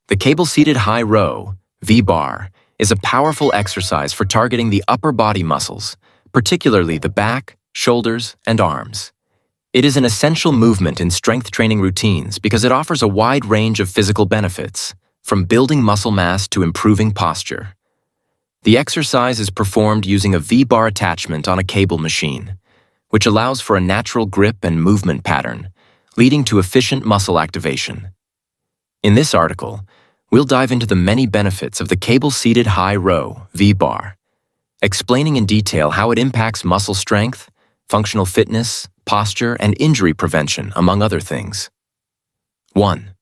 The cable-seated high row, V-bar, is a powerful exercise for targeting the upper body muscles, particularly the back, shoulders, and arms. It is an essential movement in strength training routines because it offers a wide range of physical benefits, from building muscle mass to improving posture. The exercise is performed using a V-bar attachment on a cable machine, which allows for a natural grip and movement pattern, leading to efficient muscle activation. In this article, we'll dive into the many benefits of the cable-seated high row, V-bar, explaining in detail how it impacts muscle strength, functional fitness, posture, and injury prevention, among other things. 1.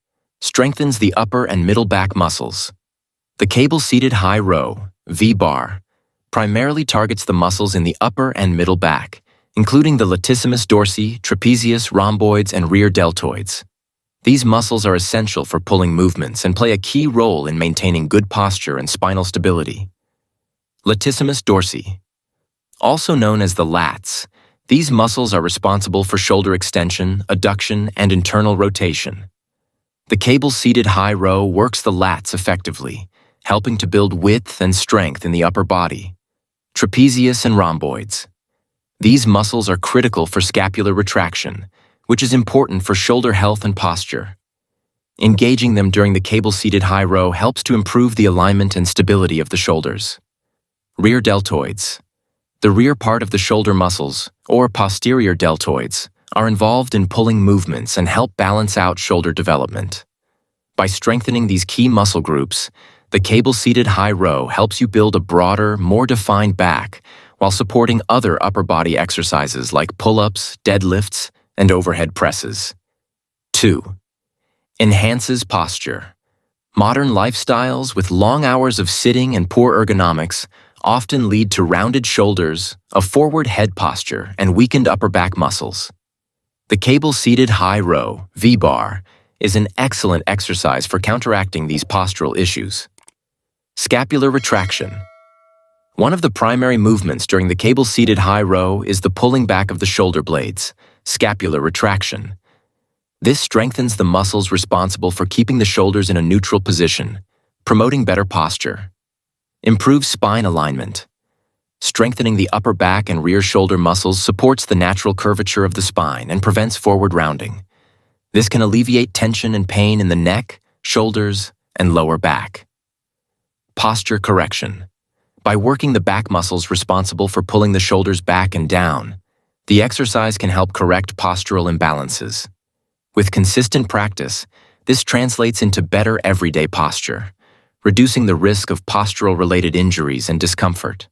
Strengthens the upper and middle back muscles. The cable-seated high row, V-bar, primarily targets the muscles in the upper and middle back, including the latissimus dorsi, trapezius, rhomboids, and rear deltoids. These muscles are essential for pulling movements and play a key role in maintaining good posture and spinal stability. Latissimus dorsi. Also known as the lats, these muscles are responsible for shoulder extension, adduction, and internal rotation. The cable-seated high row works the lats effectively, helping to build width and strength in the upper body. Trapezius and rhomboids. These muscles are critical for scapular retraction, which is important for shoulder health and posture. Engaging them during the cable-seated high row helps to improve the alignment and stability of the shoulders. Rear deltoids. The rear part of the shoulder muscles, or posterior deltoids, are involved in pulling movements and help balance out shoulder development. By strengthening these key muscle groups, the cable-seated high row helps you build a broader, more defined back while supporting other upper body exercises like pull-ups, deadlifts, and overhead presses. 2. Enhances posture. Modern lifestyles with long hours of sitting and poor ergonomics often lead to rounded shoulders, a forward head posture, and weakened upper back muscles. The cable-seated high row, V-bar, is an excellent exercise for counteracting these postural issues. Scapular retraction. One of the primary movements during the cable-seated high row is the pulling back of the shoulder blades, scapular retraction. This strengthens the muscles responsible for keeping the shoulders in a neutral position, promoting better posture. Improves spine alignment. Strengthening the upper back and rear shoulder muscles supports the natural curvature of the spine and prevents forward rounding. This can alleviate tension and pain in the neck, shoulders, and lower back. Posture correction. By working the back muscles responsible for pulling the shoulders back and down, the exercise can help correct postural imbalances. With consistent practice, this translates into better everyday posture, reducing the risk of postural-related injuries and discomfort.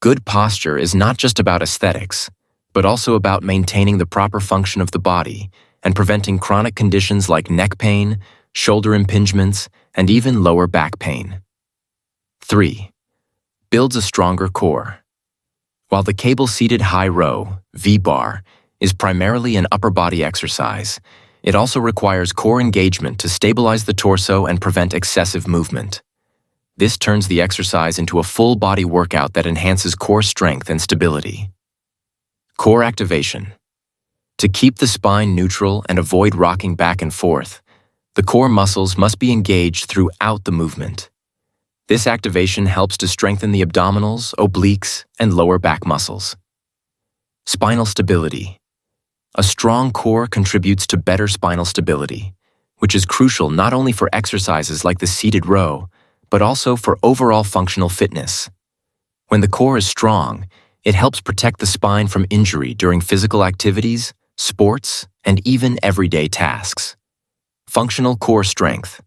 Good posture is not just about aesthetics, but also about maintaining the proper function of the body and preventing chronic conditions like neck pain, shoulder impingements, and even lower back pain. 3. Builds a stronger core. While the cable-seated high row, V-bar, is primarily an upper body exercise, it also requires core engagement to stabilize the torso and prevent excessive movement. This turns the exercise into a full-body workout that enhances core strength and stability. Core activation. To keep the spine neutral and avoid rocking back and forth, the core muscles must be engaged throughout the movement. This activation helps to strengthen the abdominals, obliques, and lower back muscles. Spinal stability. A strong core contributes to better spinal stability, which is crucial not only for exercises like the seated row, but also for overall functional fitness. When the core is strong, it helps protect the spine from injury during physical activities, sports, and even everyday tasks. Functional core strength.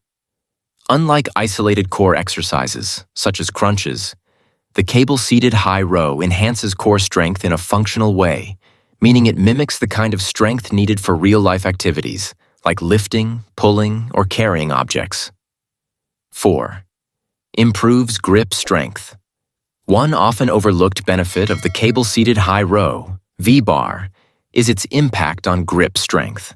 Unlike isolated core exercises, such as crunches, the cable-seated high row enhances core strength in a functional way, meaning it mimics the kind of strength needed for real-life activities, like lifting, pulling, or carrying objects. 4. Improves grip strength. One often overlooked benefit of the cable-seated high row, V-bar, is its impact on grip strength.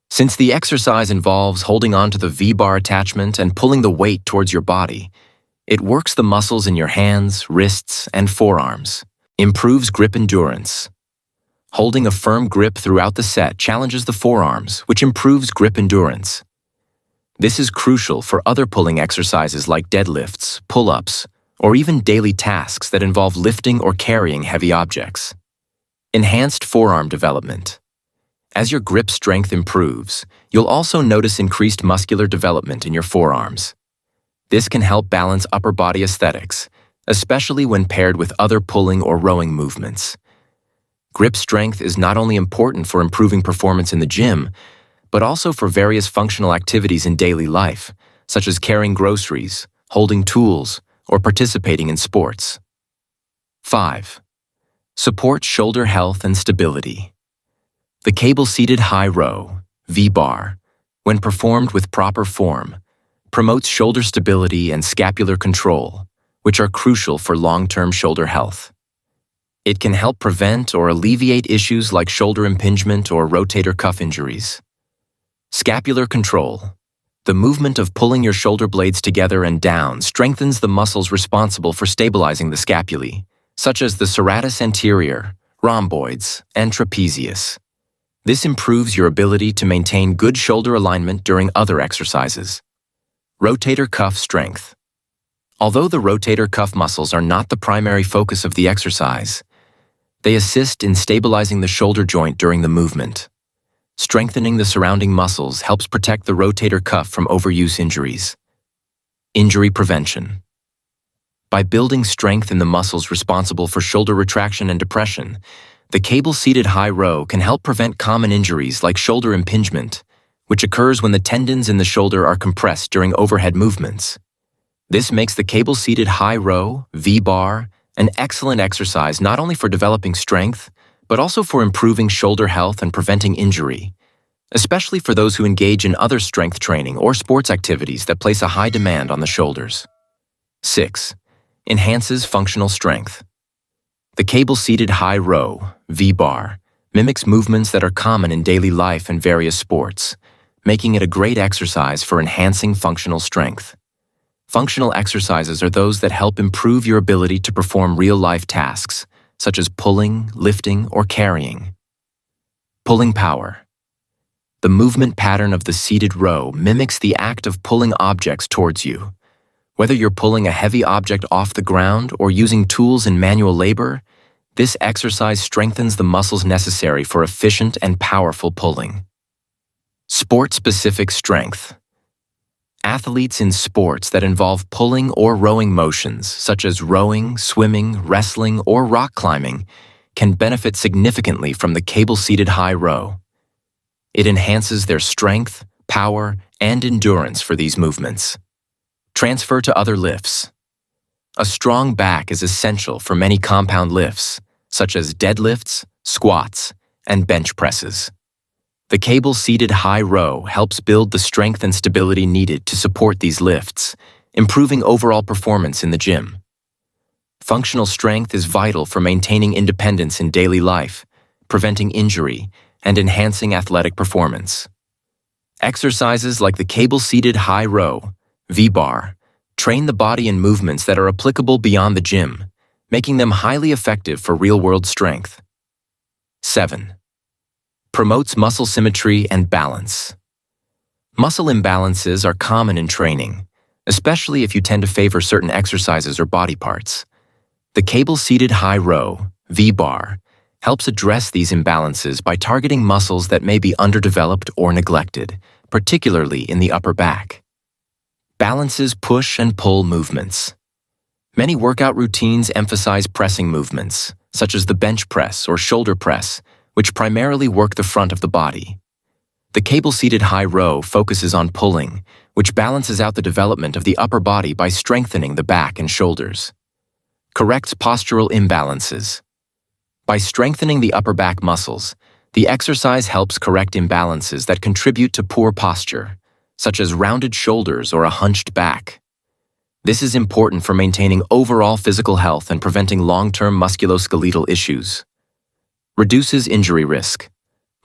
Since the exercise involves holding onto the V-bar attachment and pulling the weight towards your body, it works the muscles in your hands, wrists, and forearms. Improves grip endurance. Holding a firm grip throughout the set challenges the forearms, which improves grip endurance. This is crucial for other pulling exercises like deadlifts, pull-ups, or even daily tasks that involve lifting or carrying heavy objects. Enhanced forearm development. As your grip strength improves, you'll also notice increased muscular development in your forearms. This can help balance upper body aesthetics, especially when paired with other pulling or rowing movements. Grip strength is not only important for improving performance in the gym, but also for various functional activities in daily life, such as carrying groceries, holding tools, or participating in sports. 5. Support shoulder health and stability. The cable-seated high row, V-bar, when performed with proper form, promotes shoulder stability and scapular control, which are crucial for long-term shoulder health. It can help prevent or alleviate issues like shoulder impingement or rotator cuff injuries. Scapular control. The movement of pulling your shoulder blades together and down strengthens the muscles responsible for stabilizing the scapulae, such as the serratus anterior, rhomboids, and trapezius. This improves your ability to maintain good shoulder alignment during other exercises. Rotator cuff strength. Although the rotator cuff muscles are not the primary focus of the exercise, they assist in stabilizing the shoulder joint during the movement. Strengthening the surrounding muscles helps protect the rotator cuff from overuse injuries. Injury prevention. By building strength in the muscles responsible for shoulder retraction and depression, the cable-seated high row can help prevent common injuries like shoulder impingement, which occurs when the tendons in the shoulder are compressed during overhead movements. This makes the cable-seated high row, V-bar, an excellent exercise not only for developing strength, but also for improving shoulder health and preventing injury, especially for those who engage in other strength training or sports activities that place a high demand on the shoulders. 6. Enhances functional strength. The cable-seated high row, V-bar, mimics movements that are common in daily life and various sports, making it a great exercise for enhancing functional strength. Functional exercises are those that help improve your ability to perform real-life tasks, such as pulling, lifting, or carrying. Pulling power. The movement pattern of the seated row mimics the act of pulling objects towards you. Whether you're pulling a heavy object off the ground or using tools in manual labor, this exercise strengthens the muscles necessary for efficient and powerful pulling. Sport-specific strength. Athletes in sports that involve pulling or rowing motions, such as rowing, swimming, wrestling, or rock climbing, can benefit significantly from the cable-seated high row. It enhances their strength, power, and endurance for these movements. Transfer to other lifts. A strong back is essential for many compound lifts, such as deadlifts, squats, and bench presses. The cable-seated high row helps build the strength and stability needed to support these lifts, improving overall performance in the gym. Functional strength is vital for maintaining independence in daily life, preventing injury, and enhancing athletic performance. Exercises like the cable-seated high row, V-bar, train the body in movements that are applicable beyond the gym, making them highly effective for real-world strength. 7. Promotes muscle symmetry and balance. Muscle imbalances are common in training, especially if you tend to favor certain exercises or body parts. The cable-seated high row, V-bar, helps address these imbalances by targeting muscles that may be underdeveloped or neglected, particularly in the upper back. Balances push and pull movements. Many workout routines emphasize pressing movements, such as the bench press or shoulder press, which primarily work the front of the body. The cable-seated high row focuses on pulling, which balances out the development of the upper body by strengthening the back and shoulders. Corrects postural imbalances. By strengthening the upper back muscles, the exercise helps correct imbalances that contribute to poor posture, such as rounded shoulders or a hunched back. This is important for maintaining overall physical health and preventing long-term musculoskeletal issues. Reduces injury risk.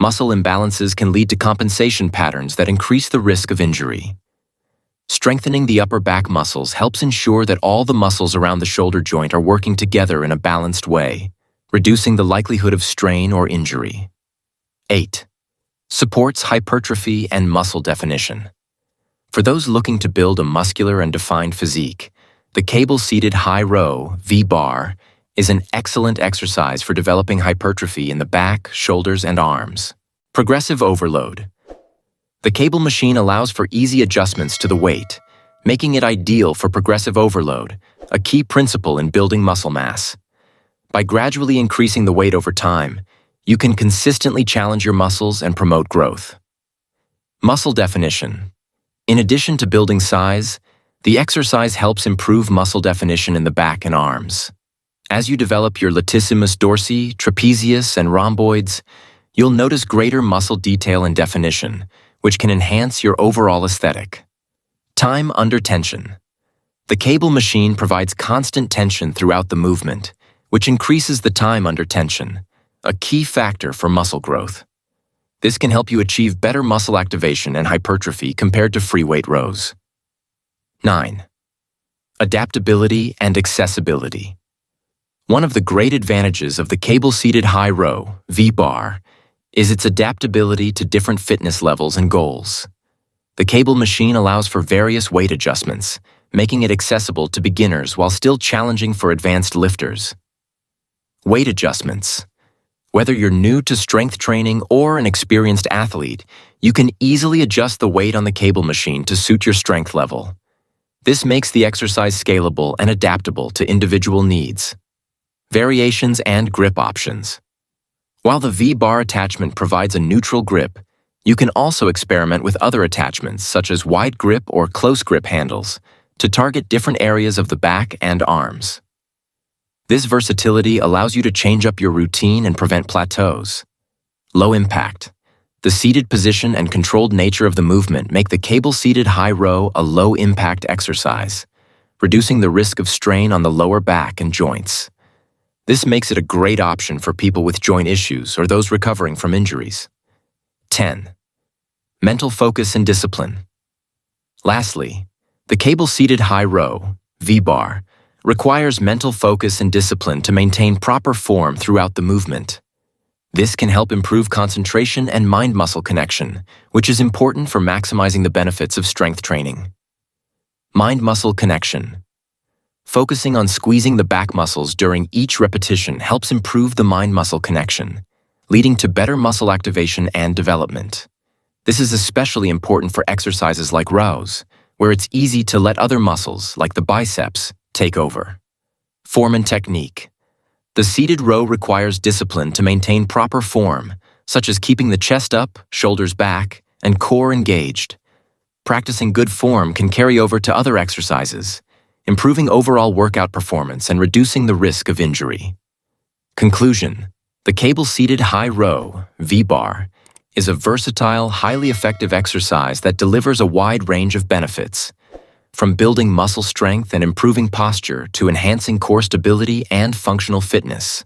Muscle imbalances can lead to compensation patterns that increase the risk of injury. Strengthening the upper back muscles helps ensure that all the muscles around the shoulder joint are working together in a balanced way, reducing the likelihood of strain or injury. 8. Supports hypertrophy and muscle definition. For those looking to build a muscular and defined physique, the cable-seated high row, V-bar, is an excellent exercise for developing hypertrophy in the back, shoulders, and arms. Progressive overload. The cable machine allows for easy adjustments to the weight, making it ideal for progressive overload, a key principle in building muscle mass. By gradually increasing the weight over time, you can consistently challenge your muscles and promote growth. Muscle definition. In addition to building size, the exercise helps improve muscle definition in the back and arms. As you develop your latissimus dorsi, trapezius, and rhomboids, you'll notice greater muscle detail and definition, which can enhance your overall aesthetic. Time under tension. The cable machine provides constant tension throughout the movement, which increases the time under tension, a key factor for muscle growth. This can help you achieve better muscle activation and hypertrophy compared to free weight rows. 9. Adaptability and accessibility. One of the great advantages of the cable-seated high row, V-bar, is its adaptability to different fitness levels and goals. The cable machine allows for various weight adjustments, making it accessible to beginners while still challenging for advanced lifters. Weight adjustments. Whether you're new to strength training or an experienced athlete, you can easily adjust the weight on the cable machine to suit your strength level. This makes the exercise scalable and adaptable to individual needs. Variations and grip options. While the V-bar attachment provides a neutral grip, you can also experiment with other attachments such as wide grip or close grip handles to target different areas of the back and arms. This versatility allows you to change up your routine and prevent plateaus. Low impact. The seated position and controlled nature of the movement make the cable-seated high row a low-impact exercise, reducing the risk of strain on the lower back and joints. This makes it a great option for people with joint issues or those recovering from injuries. 10. Mental focus and discipline. Lastly, the cable-seated high row, V-bar, requires mental focus and discipline to maintain proper form throughout the movement. This can help improve concentration and mind-muscle connection, which is important for maximizing the benefits of strength training. Mind-muscle connection. Focusing on squeezing the back muscles during each repetition helps improve the mind-muscle connection, leading to better muscle activation and development. This is especially important for exercises like rows, where it's easy to let other muscles, like the biceps, take over. Form and technique. The seated row requires discipline to maintain proper form, such as keeping the chest up, shoulders back, and core engaged. Practicing good form can carry over to other exercises, improving overall workout performance and reducing the risk of injury. Conclusion. The cable-seated high row, V-bar, is a versatile, highly effective exercise that delivers a wide range of benefits, from building muscle strength and improving posture to enhancing core stability and functional fitness.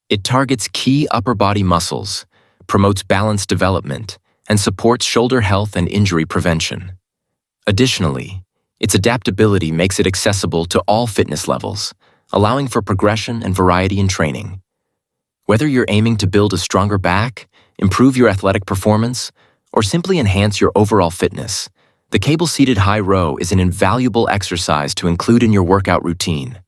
It targets key upper body muscles, promotes balanced development, and supports shoulder health and injury prevention. Additionally, its adaptability makes it accessible to all fitness levels, allowing for progression and variety in training. Whether you're aiming to build a stronger back, improve your athletic performance, or simply enhance your overall fitness, the cable-seated high row is an invaluable exercise to include in your workout routine.